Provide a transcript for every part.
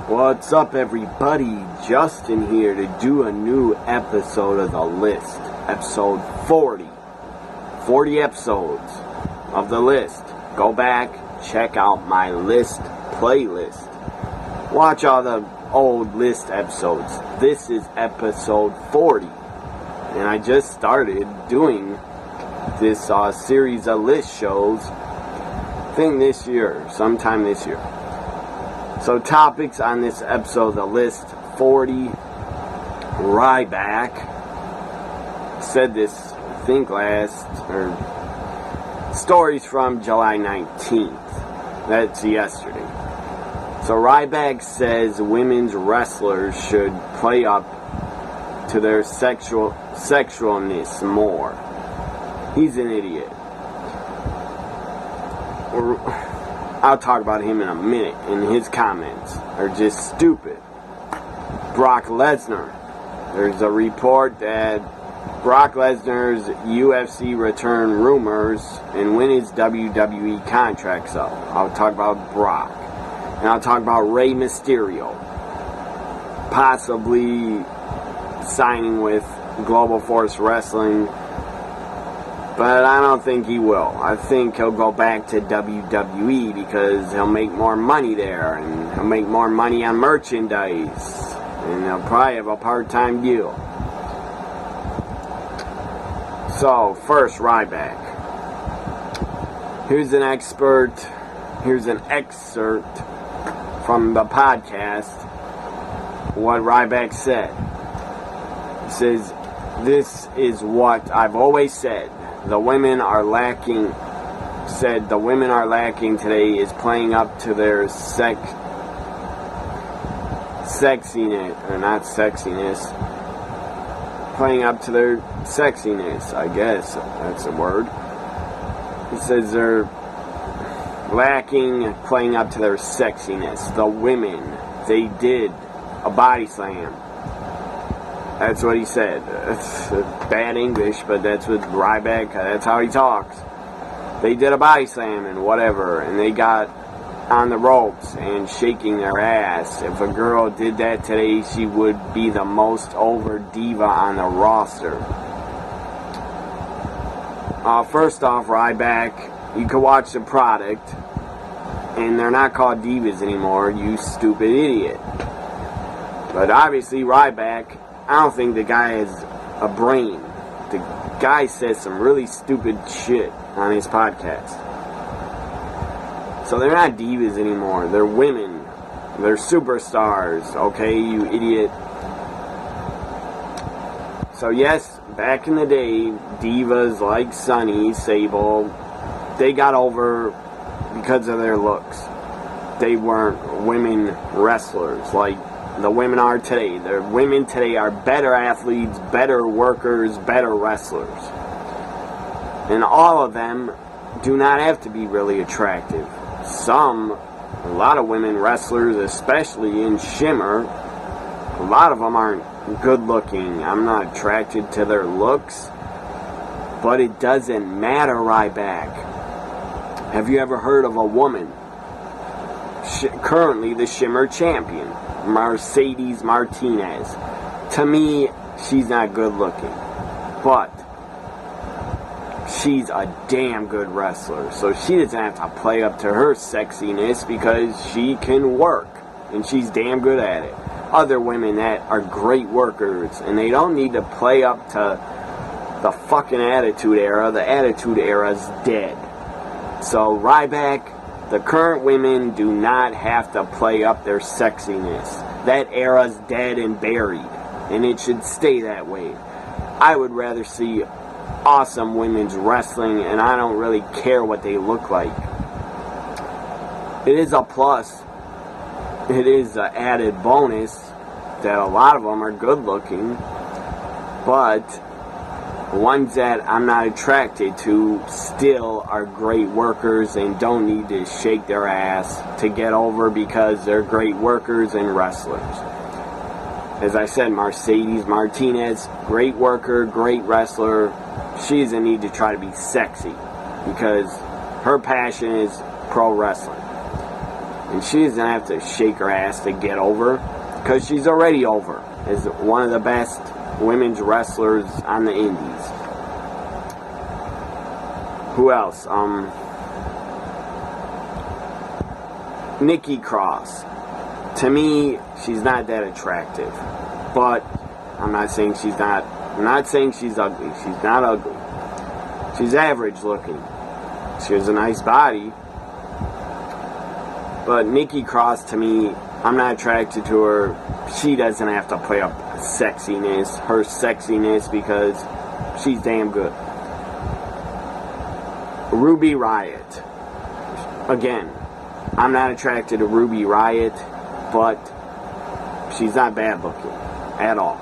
What's up, everybody? Justin here to do a new episode of The List. Episode 40. 40 episodes of The List. Go back, check out my list playlist. Watch all the old list episodes. This is episode 40. And I just started doing this series of list shows this year, sometime this year. So topics on this episode of The List 40. Ryback said this, I think stories from July 19th. That's yesterday. So Ryback says women's wrestlers should play up to their sexualness more. He's an idiot. I'll talk about him in a minute, and his comments are just stupid. Brock Lesnar. There's a report that Brock Lesnar's UFC return rumors and when his WWE contract's up. I'll talk about Brock. And I'll talk about Rey Mysterio possibly signing with Global Force Wrestling. But I don't think he will. I think he'll go back to WWE because he'll make more money there. And he'll make more money on merchandise. And he'll probably have a part-time deal. So, first, Ryback. Here's an excerpt from the podcast, what Ryback said. He says, "This is what I've always said. The women are lacking today is playing up to their playing up to their sexiness, I guess that's a word." He says they're lacking playing up to their sexiness. The women, they did a body slam. That's what he said. It's bad English, but that's what Ryback, that's how he talks. They did a body slam and whatever, and they got on the ropes and shaking their ass. If a girl did that today, she would be the most over diva on the roster. First off, Ryback, you can watch the product, and they're not called divas anymore, you stupid idiot. But obviously, Ryback, I don't think the guy has a brain. The guy says some really stupid shit on his podcast. So they're not divas anymore. They're women. They're superstars. Okay, you idiot. So yes, back in the day, divas like Sunny, Sable, they got over because of their looks. They weren't women wrestlers like the women are today. The women today are better athletes, better workers, better wrestlers. And all of them do not have to be really attractive. A lot of women wrestlers, especially in Shimmer, a lot of them aren't good looking. I'm not attracted to their looks. But it doesn't matter, Ryback. Have you ever heard of a woman, currently the Shimmer champion, Mercedes Martinez? To me, she's not good looking, but she's a damn good wrestler, so she doesn't have to play up to her sexiness because she can work, and she's damn good at it. Other women that are great workers, and they don't need to play up to the fucking Attitude Era. The Attitude Era's dead. So Ryback, the current women do not have to play up their sexiness. That era's dead and buried, and it should stay that way. I would rather see awesome women's wrestling, and I don't really care what they look like. It is a plus. It is an added bonus that a lot of them are good looking, but ones that I'm not attracted to still are great workers and don't need to shake their ass to get over because they're great workers and wrestlers. As I said, Mercedes Martinez, great worker, great wrestler. She doesn't need to try to be sexy because her passion is pro wrestling. And she doesn't have to shake her ass to get over, because she's already over as one of the best women's wrestlers on the indies. Who else? Nikki Cross. To me, she's not that attractive. But I'm not saying she's ugly. She's not ugly. She's average looking. She has a nice body. But Nikki Cross, to me, I'm not attracted to her. She doesn't have to play up her sexiness, because she's damn good. Ruby Riott. Again, I'm not attracted to Ruby Riott, but she's not bad looking at all.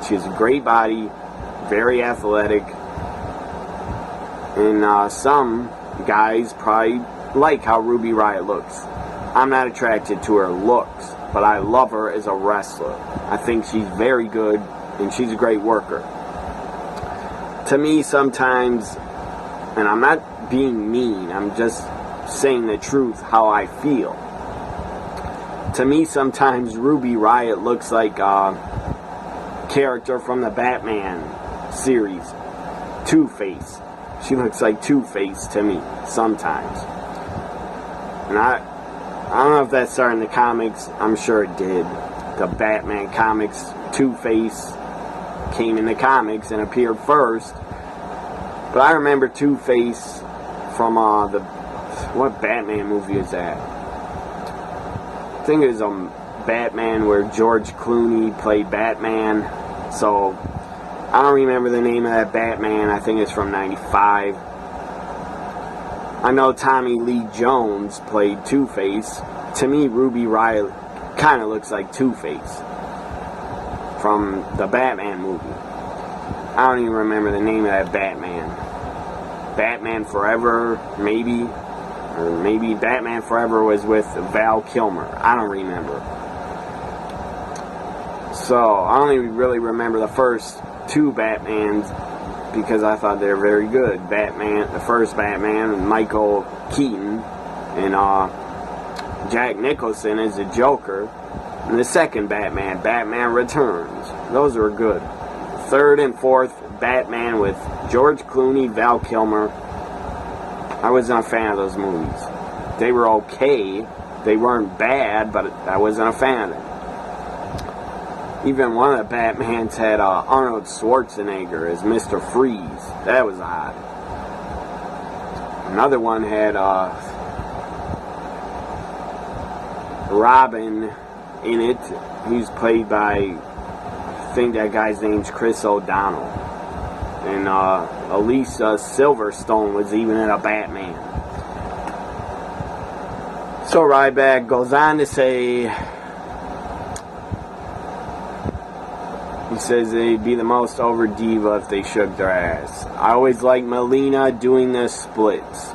She has a great body, very athletic, and some guys probably like how Ruby Riott looks. I'm not attracted to her looks, but I love her as a wrestler. I think she's very good, and she's a great worker. To me, sometimes, and I'm not being mean, I'm just saying the truth, how I feel. To me, sometimes Ruby Riott looks like a character from the Batman series, Two-Face. She looks like Two-Face to me, sometimes. And I don't know if that started in the comics. I'm sure it did. The Batman comics, Two-Face came in the comics and appeared first. But I remember Two-Face from what Batman movie is that? I think it was Batman where George Clooney played Batman. So I don't remember the name of that Batman. I think it's from '95. I know Tommy Lee Jones played Two-Face. To me, Ruby Riott kind of looks like Two-Face from the Batman movie. I don't even remember the name of that Batman. Batman Forever, maybe. Or maybe Batman Forever was with Val Kilmer. I don't remember. So, I only really remember the first two Batmans because I thought they were very good. The first Batman, Michael Keaton, and Jack Nicholson as the Joker. And the second Batman, Batman Returns. Those were good. Third and fourth Batman with George Clooney, Val Kilmer. I wasn't a fan of those movies. They were okay. They weren't bad, but I wasn't a fan of them. Even one of the Batmans had Arnold Schwarzenegger as Mr. Freeze. That was odd. Another one had Robin in it. He's played by, I think that guy's name's Chris O'Donnell. And Alicia Silverstone was even in a Batman. So Ryback goes on to say, he says they'd be the most over diva if they shook their ass. I always liked Melina doing the splits.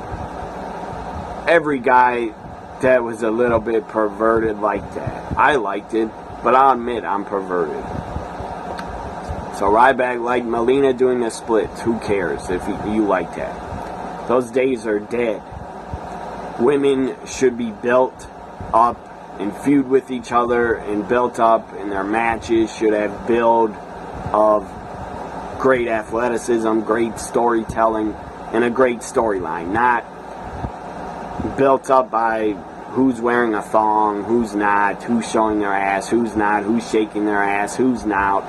Every guy that was a little bit perverted liked that. I liked it, but I'll admit I'm perverted. So Ryback liked Melina doing the splits. Who cares if you like that? Those days are dead. Women should be built up and feud with each other and built up, and their matches should have build of great athleticism, great storytelling, and a great storyline. Not built up by who's wearing a thong, who's not, who's showing their ass, who's not, who's shaking their ass, who's not.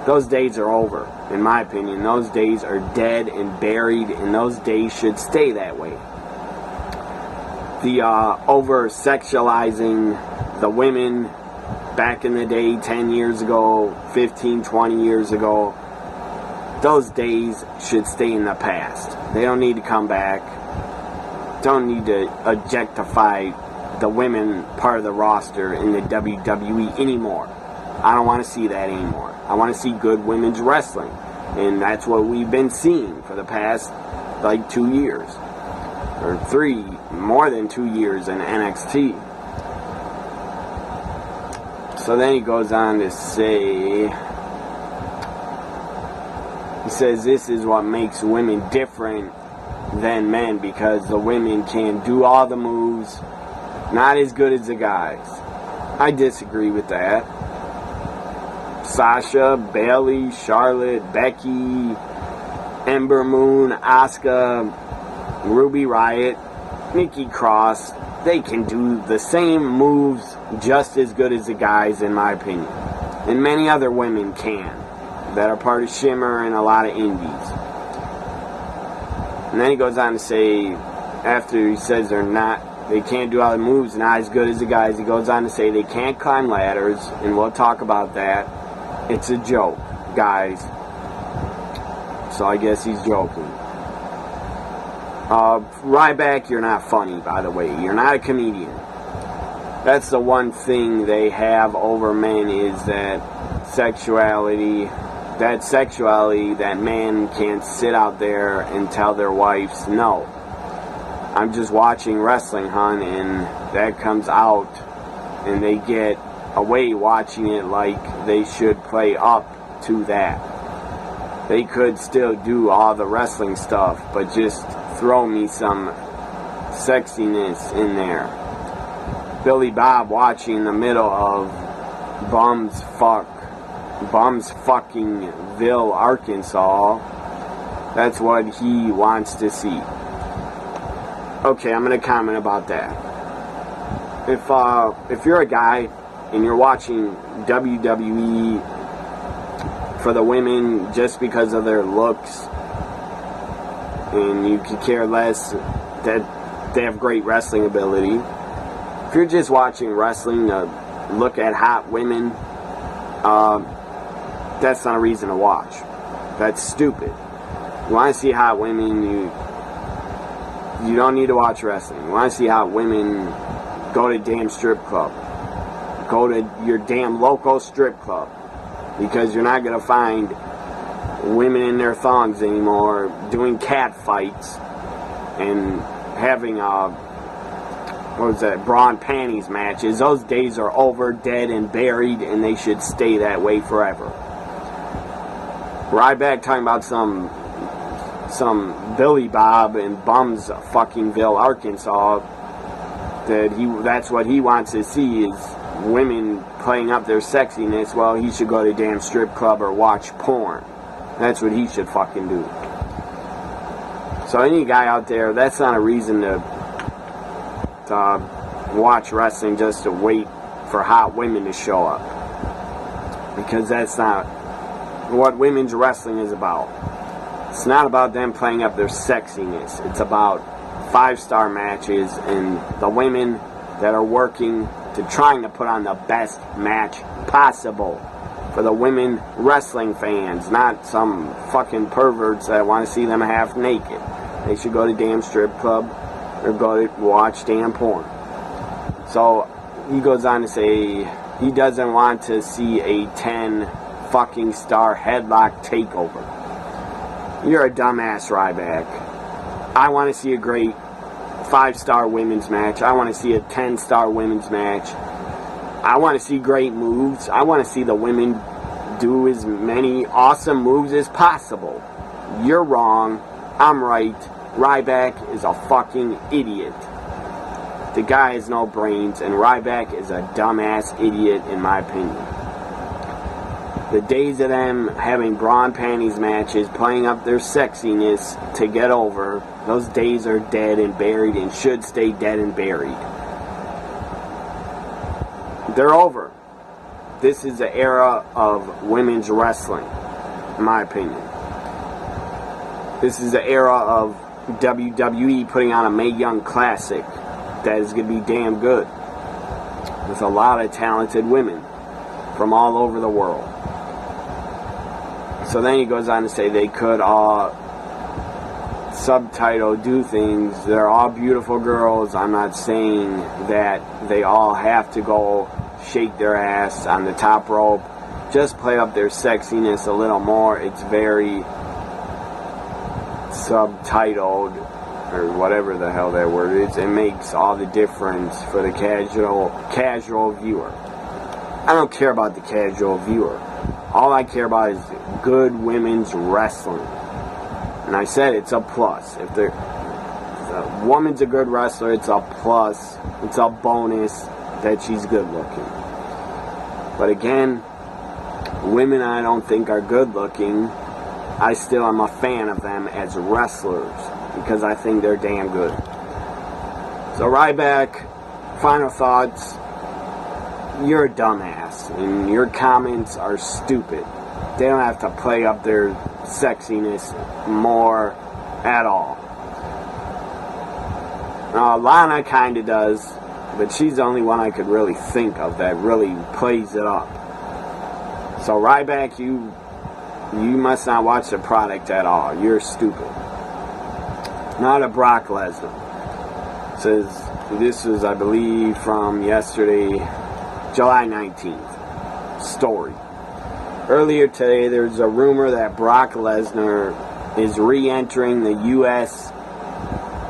Those days are over, in my opinion. Those days are dead and buried, and those days should stay that way. The over-sexualizing the women back in the day, 10 years ago, 15, 20 years ago, those days should stay in the past. They don't need to come back. Don't need to objectify the women part of the roster in the WWE anymore. I don't want to see that anymore. I want to see good women's wrestling. And that's what we've been seeing for the past, 2 years. Or 3, more than 2 years in NXT. So then he goes on to say, he says this is what makes women different than men, because the women can do all the moves, Not as good as the guys. I disagree with that. Sasha, Bailey, Charlotte, Becky, Ember Moon, Asuka, Ruby Riott, Nikki Cross, they can do the same moves just as good as the guys, in my opinion. And many other women can, that are part of Shimmer and a lot of indies. And then he goes on to say, after he says they can't do all the moves, not as good as the guys, he goes on to say they can't climb ladders, and we'll talk about that. It's a joke, guys. So I guess he's joking. Ryback, you're not funny, by the way. You're not a comedian. That's the one thing they have over men, is that sexuality, that men can't sit out there and tell their wives no. I'm just watching wrestling, hon, and that comes out, and they get away watching it like they should play up to that. They could still do all the wrestling stuff, but just throw me some sexiness in there. Billy Bob watching in the middle of Bums fucking Ville, Arkansas. That's what he wants to see. Okay, I'm going to comment about that. If you're a guy and you're watching WWE for the women just because of their looks, and you could care less that they have great wrestling ability, if you're just watching wrestling to look at hot women, that's not a reason to watch. That's stupid. You want to see hot women, you don't need to watch wrestling. You want to see hot women, go to a damn strip club. Go to your damn local strip club. Because you're not going to find women in their thongs anymore doing cat fights and having bra and panties matches. Those days are over, dead and buried, and they should stay that way forever. Ryback talking about some Billy Bob in Bums fuckingville, Arkansas, that's what he wants to see, is women playing up their sexiness. Well, he should go to a damn strip club or watch porn. That's what he should fucking do. So any guy out there, that's not a reason to watch wrestling just to wait for hot women to show up. Because that's not what women's wrestling is about. It's not about them playing up their sexiness. It's about 5-star matches and the women that are working to trying to put on the best match possible for the women wrestling fans, not some fucking perverts that want to see them half naked. They should go to damn strip club or go to watch damn porn. So he goes on to say he doesn't want to see a 10 fucking star headlock takeover. You're a dumbass, Ryback. I want to see a great 5-star women's match. I want to see a 10-star women's match. I want to see great moves. I want to see the women do as many awesome moves as possible. You're wrong. I'm right. Ryback is a fucking idiot. The guy has no brains, and Ryback is a dumbass idiot, in my opinion. The days of them having bra and panties matches, playing up their sexiness to get over, those days are dead and buried and should stay dead and buried. They're over. This is the era of women's wrestling, in my opinion. This is the era of WWE putting on a Mae Young Classic that is going to be damn good, with a lot of talented women from all over the world. So then he goes on to say they could all subtitle, do things. They're all beautiful girls. I'm not saying that they all have to go shake their ass on the top rope. Just play up their sexiness a little more. It's very subtitled, or whatever the hell that word is. It makes all the difference for the casual viewer. I don't care about the casual viewer. All I care about is good women's wrestling. And I said it's a plus. If the woman's a good wrestler, it's a plus, it's a bonus that she's good looking. But again, women I don't think are good looking. I still am a fan of them as wrestlers because I think they're damn good. So Ryback, final thoughts. You're a dumbass and your comments are stupid. They don't have to play up their sexiness more at all. Lana kind of does, but she's the only one I could really think of that really plays it up. So Ryback, you must not watch the product at all. You're stupid. Not a Brock Lesnar. It says this is, I believe, from yesterday, July 19th. Story. Earlier today, there's a rumor that Brock Lesnar is re-entering the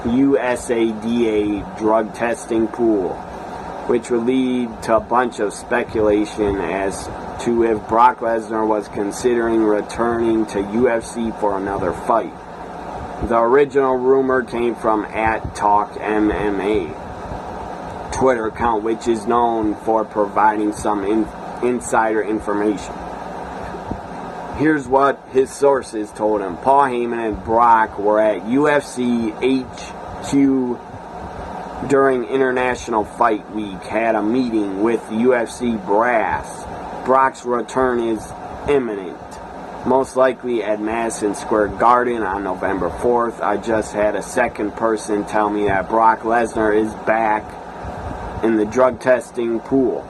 USADA drug testing pool, which would lead to a bunch of speculation as to if Brock Lesnar was considering returning to UFC for another fight. The original rumor came from @TalkMMA Twitter account, which is known for providing some insider information. Here's what his sources told him. Paul Heyman and Brock were at UFC HQ during International Fight Week, had a meeting with UFC brass. Brock's return is imminent, most likely at Madison Square Garden on November 4th. I just had a second person tell me that Brock Lesnar is back in the drug testing pool.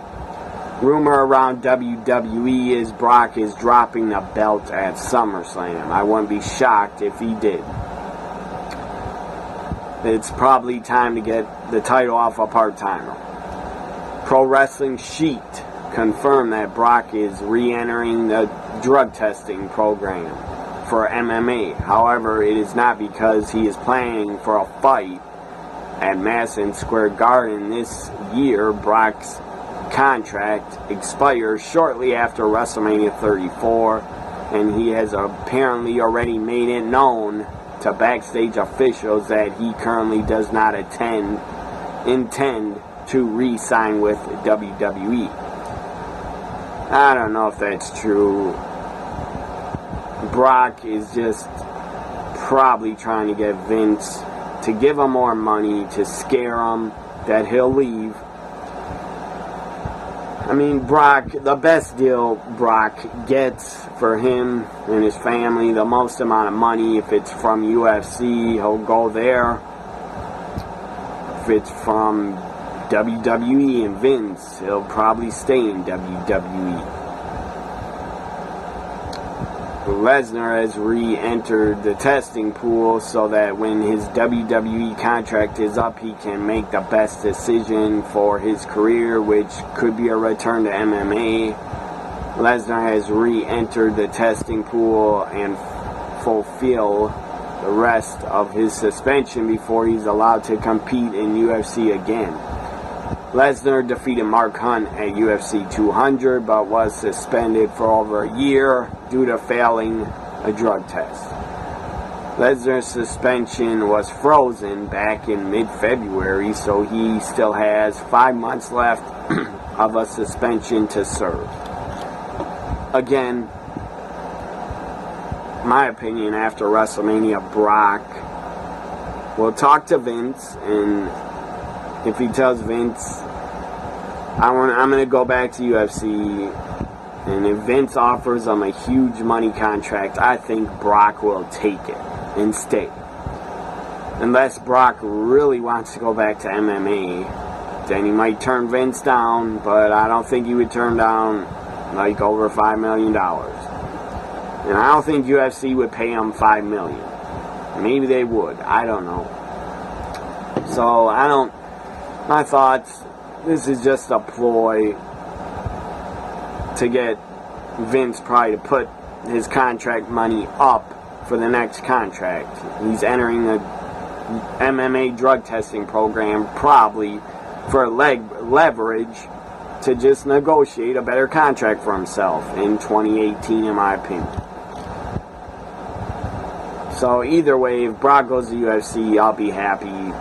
Rumor around WWE is Brock is dropping the belt at SummerSlam. I wouldn't be shocked if he did. It's probably time to get the title off a part-timer. Pro Wrestling Sheet confirmed that Brock is re-entering the drug testing program for MMA. However, it is not because he is planning for a fight at Madison Square Garden this year. Brock's contract expires shortly after WrestleMania 34, and he has apparently already made it known to backstage officials that he currently does not intend to re-sign with WWE. I don't know if that's true. Brock is just probably trying to get Vince to give him more money to scare him that he'll leave. I mean, Brock, the best deal Brock gets for him and his family, the most amount of money, if it's from UFC, he'll go there. If it's from WWE and Vince, he'll probably stay in WWE. Lesnar has re-entered the testing pool so that when his WWE contract is up, he can make the best decision for his career, which could be a return to MMA. Lesnar has re-entered the testing pool and fulfill the rest of his suspension before he's allowed to compete in UFC again. Lesnar defeated Mark Hunt at UFC 200, but was suspended for over a year due to failing a drug test. Lesnar's suspension was frozen back in mid-February, so he still has 5 months left of a suspension to serve. Again, my opinion, after WrestleMania, Brock will talk to Vince, and if he tells Vince, I'm going to go back to UFC, and if Vince offers him a huge money contract, I think Brock will take it and stay. Unless Brock really wants to go back to MMA, then he might turn Vince down, but I don't think he would turn down like over $5 million. And I don't think UFC would pay him $5 million. Maybe they would. I don't know. So, my thoughts, this is just a ploy to get Vince probably to put his contract money up for the next contract. He's entering the MMA drug testing program probably for leverage to just negotiate a better contract for himself in 2018, in my opinion. So either way, if Brock goes to UFC, I'll be happy.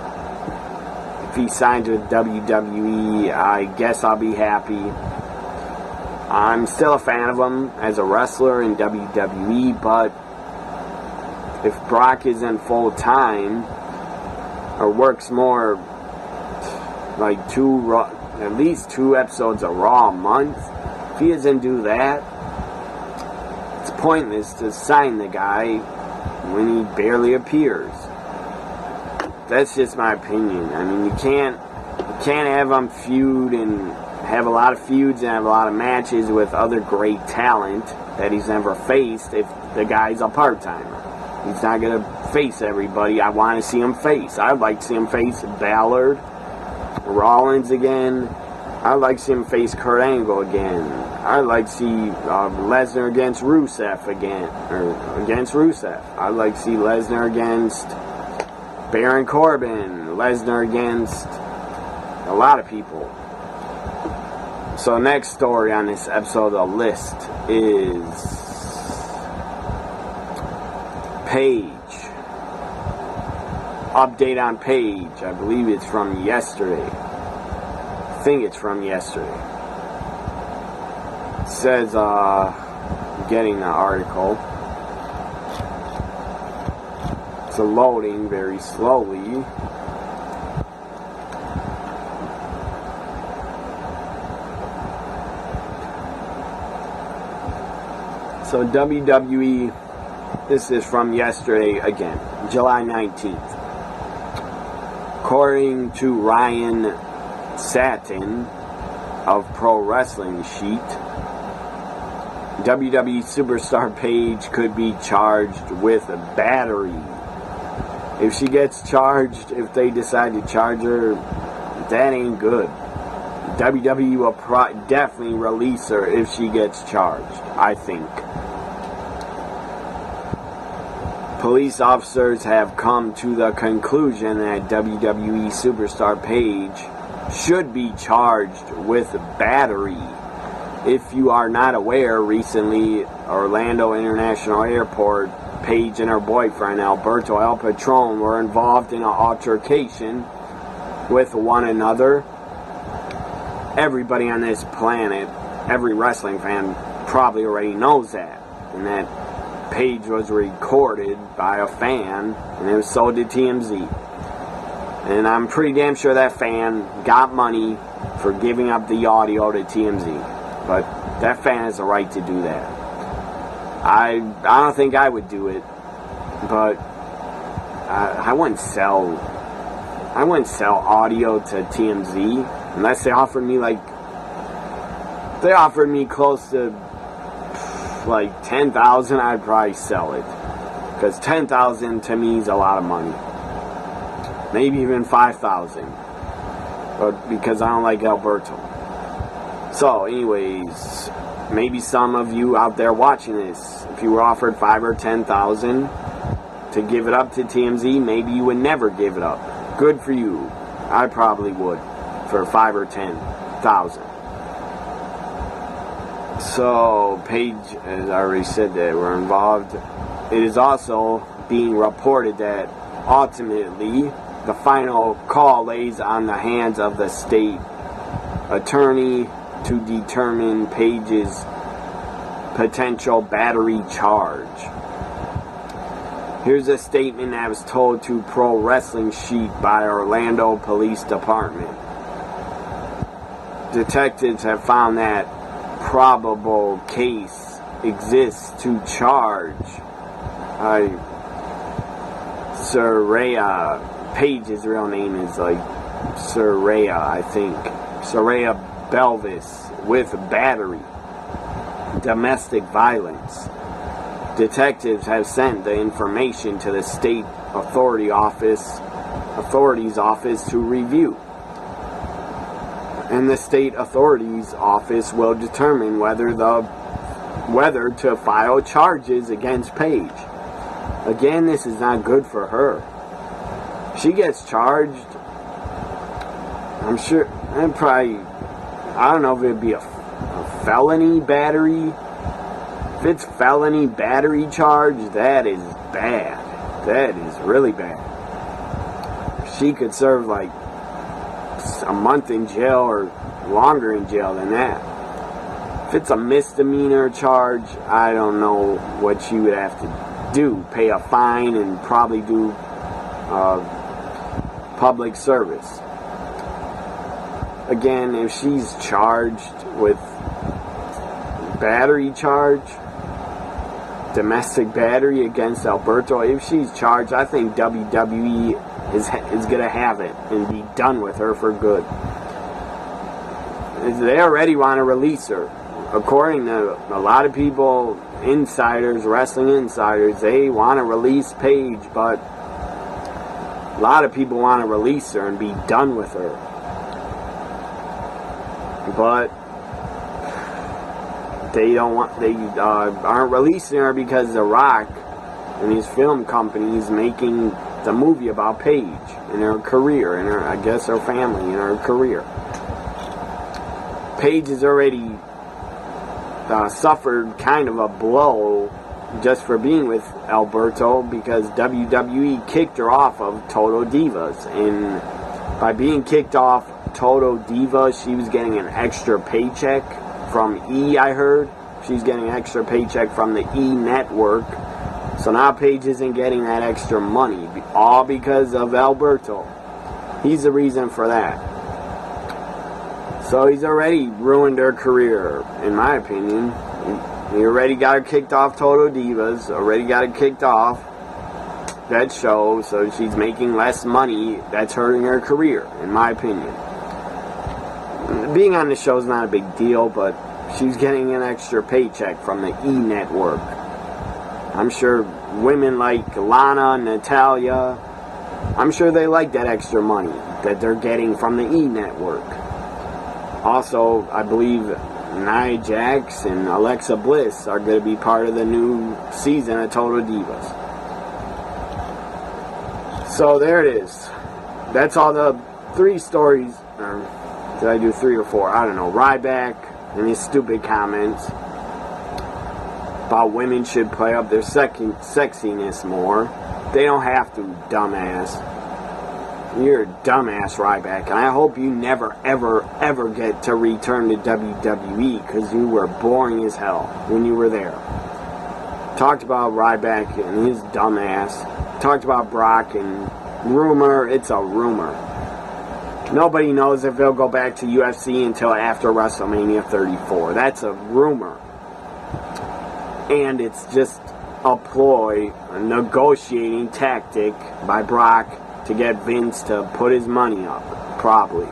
he signs with WWE, I guess I'll be happy. I'm still a fan of him as a wrestler in WWE, but if Brock isn't full-time or works more like at least 2 episodes of Raw a month, if he doesn't do that, it's pointless to sign the guy when he barely appears. That's just my opinion. I mean, you can't have him feud and have a lot of feuds and have a lot of matches with other great talent that he's never faced if the guy's a part-timer. He's not going to face everybody I want to see him face. I'd like to see him face Ballard, Rollins again. I'd like to see him face Kurt Angle again. I'd like to see Lesnar against Rusev again. Or against Rusev. I'd like to see Lesnar against Baron Corbin. Lesnar against a lot of people. So next story on this episode of the list is Paige. Update on Paige. I believe it's from yesterday. I think it's from yesterday. It says, getting the article. It's loading very slowly. So WWE, this is from yesterday again, July 19th. According to Ryan Satin of Pro Wrestling Sheet, WWE superstar Paige could be charged with a battery. If she gets charged, if they decide to charge her, that ain't good. WWE will definitely release her if she gets charged, I think. Police officers have come to the conclusion that WWE superstar Paige should be charged with battery. If you are not aware, recently, Orlando International Airport, Paige and her boyfriend, Alberto El Patron, were involved in an altercation with one another. Everybody on this planet, every wrestling fan, probably already knows that. And that Paige was recorded by a fan, and it was sold to TMZ. And I'm pretty damn sure that fan got money for giving up the audio to TMZ. But that fan has the right to do that. I don't think I would do it, but I wouldn't sell audio to TMZ unless they offered me close to like 10,000. I'd probably sell it, because 10,000 to me is a lot of money. Maybe even 5,000, but because I don't like Alberto. So anyways, maybe some of you out there watching this, if you were offered 5,000 or 10,000 to give it up to TMZ, maybe you would never give it up. Good for you. I probably would for 5,000 or 10,000. So Paige, as I already said, that we're involved. It is also being reported that ultimately the final call lays on the hands of the state attorney to determine Paige's potential battery charge. Here's a statement that was told to Pro Wrestling Sheet by Orlando Police Department. Detectives have found that probable case exists to charge Paige's real name is like Soraya, I think. Soraya Belvis, with battery, domestic violence. Detectives have sent the information to the state authorities office to review. And the state authorities office will determine whether to file charges against Paige. Again, this is not good for her. She gets charged, I'm sure, and probably, I don't know if it'd be a felony battery. If it's felony battery charge, that is bad. That is really bad. She could serve like a month in jail or longer in jail than that. If it's a misdemeanor charge, I don't know what you would have to do. Pay a fine and probably do public service. Again, if she's charged with battery charge, domestic battery against Alberto, if she's charged, I think WWE is going to have it and be done with her for good. They already want to release her. According to a lot of people, insiders, wrestling insiders, they want to release Paige, but a lot of people want to release her and be done with her. But they aren't releasing her because The Rock and his film company is making the movie about Paige and her career and her, I guess, her family and her career. Paige has already suffered kind of a blow just for being with Alberto because WWE kicked her off of Total Divas, and by being kicked off Total Divas, she was getting an extra paycheck from E, I heard. She's getting an extra paycheck from the E network. So now Paige isn't getting that extra money, all because of Alberto. He's the reason for that. So he's already ruined her career, in my opinion. He already got her kicked off Total Divas, already got her kicked off that show, so she's making less money. That's hurting her career, in my opinion. Being on the show is not a big deal, but she's getting an extra paycheck from the E network. I'm sure women like Lana, Natalia, I'm sure they like that extra money that they're getting from the E network. Also, I believe Nia Jax and Alexa Bliss are going to be part of the new season of Total Divas. So there it is. That's all the 3 stories. Or did I do 3 or 4? I don't know. Ryback and his stupid comments about women should play up their sexiness more. They don't have to, dumbass. You're a dumbass, Ryback, and I hope you never, ever, ever get to return to WWE because you were boring as hell when you were there. Talked about Ryback and his dumbass. Talked about Brock and rumor. It's a rumor. Nobody knows if he'll go back to UFC until after WrestleMania 34. That's a rumor. And it's just a ploy, a negotiating tactic by Brock to get Vince to put his money up, probably.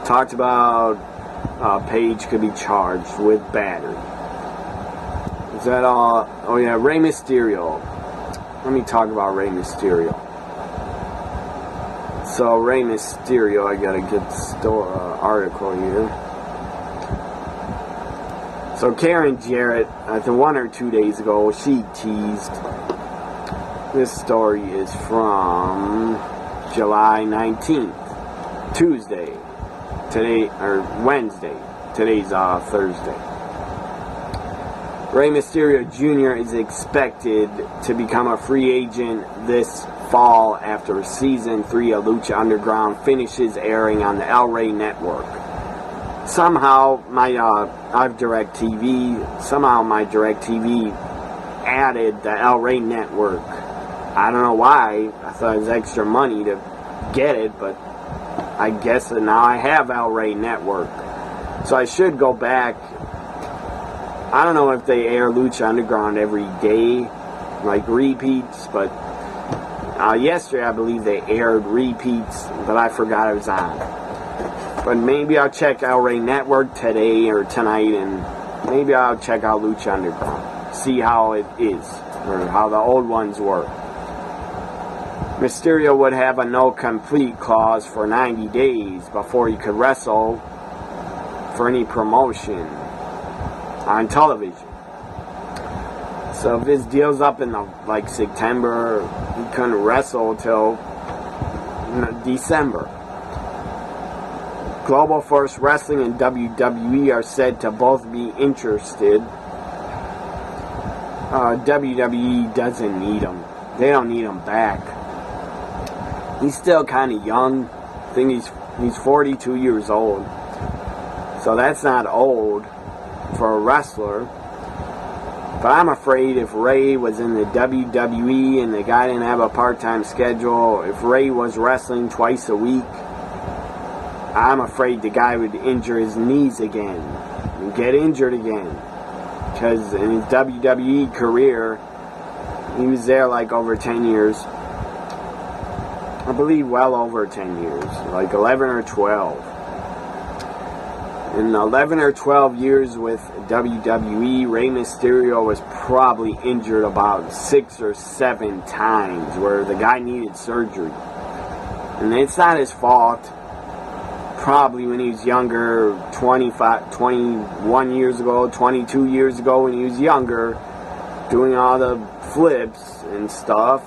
Talked about Paige could be charged with battery. Is that all? Oh yeah, Rey Mysterio. Let me talk about Rey Mysterio. So Rey Mysterio, I gotta get the article here. So Karen Jarrett, I think 1 or 2 days ago, she teased. This story is from July 19th, Tuesday. Today, or Wednesday. Today's Thursday. Rey Mysterio Jr. is expected to become a free agent this fall after Season 3 of Lucha Underground finishes airing on the El Rey network. Somehow, I have DirecTV. Somehow, my DirecTV added the El Rey network. I don't know why. I thought it was extra money to get it, but I guess that now I have El Rey network. So I should go back. I don't know if they air Lucha Underground every day, like repeats, but yesterday I believe they aired repeats, but I forgot it was on. But maybe I'll check El Rey network today or tonight, and maybe I'll check out Lucha Underground, see how it is, or how the old ones were. Mysterio would have a no-complete clause for 90 days before he could wrestle for any promotion on television. So if his deal's up in September, he couldn't wrestle till December. Global Force Wrestling and WWE are said to both be interested. WWE doesn't need him. They don't need him back. He's still kind of young. I think he's He's 42 years old. So that's not old for a wrestler. But I'm afraid if Rey was in the WWE and the guy didn't have a part-time schedule, if Rey was wrestling twice a week, I'm afraid the guy would injure his knees again and get injured again. Because in his WWE career, he was there like over 10 years. I believe well over 10 years, like 11 or 12. In 11 or 12 years with WWE, Rey Mysterio was probably injured about 6 or 7 times where the guy needed surgery. And it's not his fault. Probably when he was younger, 21 years ago, 22 years ago, when he was younger, doing all the flips and stuff,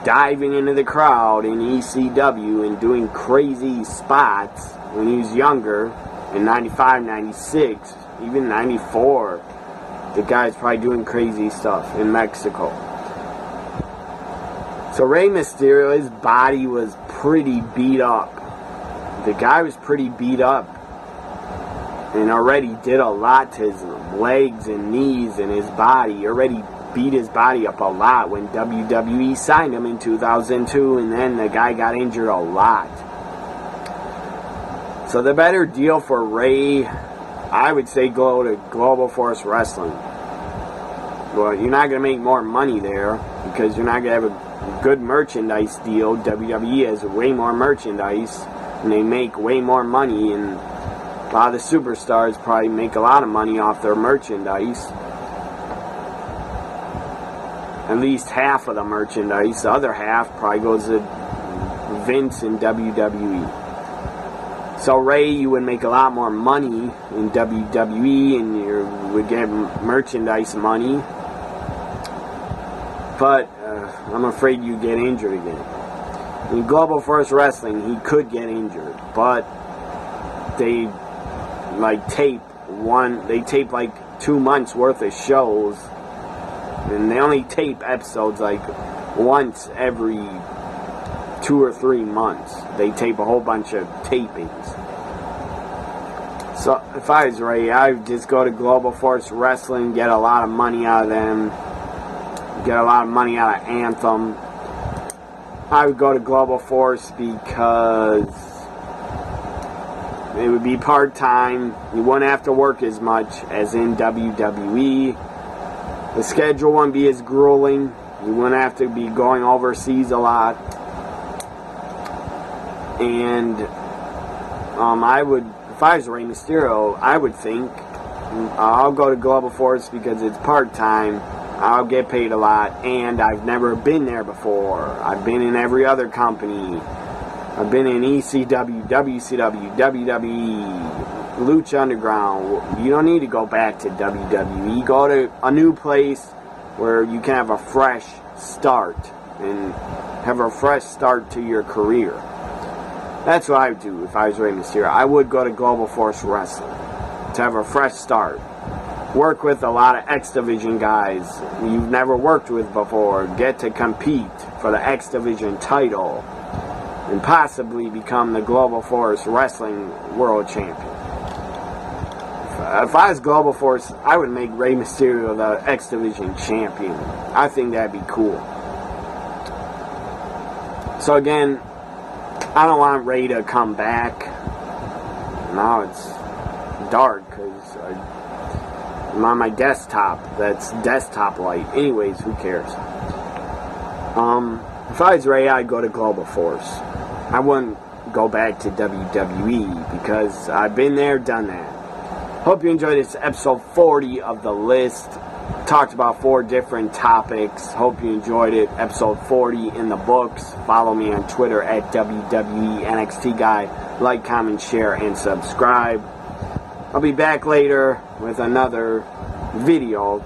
diving into the crowd in ECW and doing crazy spots when he was younger, in 95, 96, even 94, the guy's probably doing crazy stuff in Mexico. So Rey Mysterio, his body was pretty beat up. The guy was pretty beat up and already did a lot to his legs and knees and his body. He already beat his body up a lot when WWE signed him in 2002, and then the guy got injured a lot. So the better deal for Rey, I would say go to Global Force Wrestling. Well, you're not going to make more money there because you're not going to have a good merchandise deal. WWE has way more merchandise and they make way more money, and a lot of the superstars probably make a lot of money off their merchandise. At least half of the merchandise. The other half probably goes to Vince and WWE. So Rey, you would make a lot more money in WWE and you would get merchandise money. But I'm afraid you get injured again. In Global Force Wrestling, he could get injured, but they tape like 2 months worth of shows, and they only tape episodes like once every 2 or 3 months. They tape a whole bunch of tapings. So if I was Rey, I would just go to Global Force Wrestling, get a lot of money out of them, get a lot of money out of Anthem. I would go to Global Force because it would be part-time. You wouldn't have to work as much as in WWE. The schedule wouldn't be as grueling. You wouldn't have to be going overseas a lot. And I would, if I was Rey Mysterio, I would think I'll go to Global Force because it's part-time. I'll get paid a lot, and I've never been there before. I've been in every other company. I've been in ECW, WCW, WWE, Lucha Underground. You don't need to go back to WWE. Go to a new place where you can have a fresh start and have a fresh start to your career. That's what I would do if I was Rey Mysterio. I would go to Global Force Wrestling to have a fresh start. Work with a lot of X Division guys you've never worked with before. Get to compete for the X Division title and possibly become the Global Force Wrestling World Champion. If I was Global Force, I would make Rey Mysterio the X Division Champion. I think that'd be cool. So again, I don't want Rey to come back. Now it's dark because I'm on my desktop. That's desktop light. Anyways, who cares? If I was Rey, I'd go to Global Force. I wouldn't go back to WWE because I've been there, done that. Hope you enjoyed this episode 40 of the list. Talked about 4 different topics. Hope you enjoyed it. Episode 40 in the books. Follow me on Twitter at WWE NXT Guy. Like, comment, share, and subscribe. I'll be back later with another video.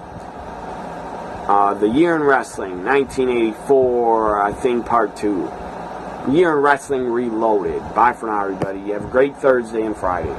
The Year in Wrestling, 1984, I think part 2. Year in Wrestling Reloaded. Bye for now, everybody. You have a great Thursday and Friday.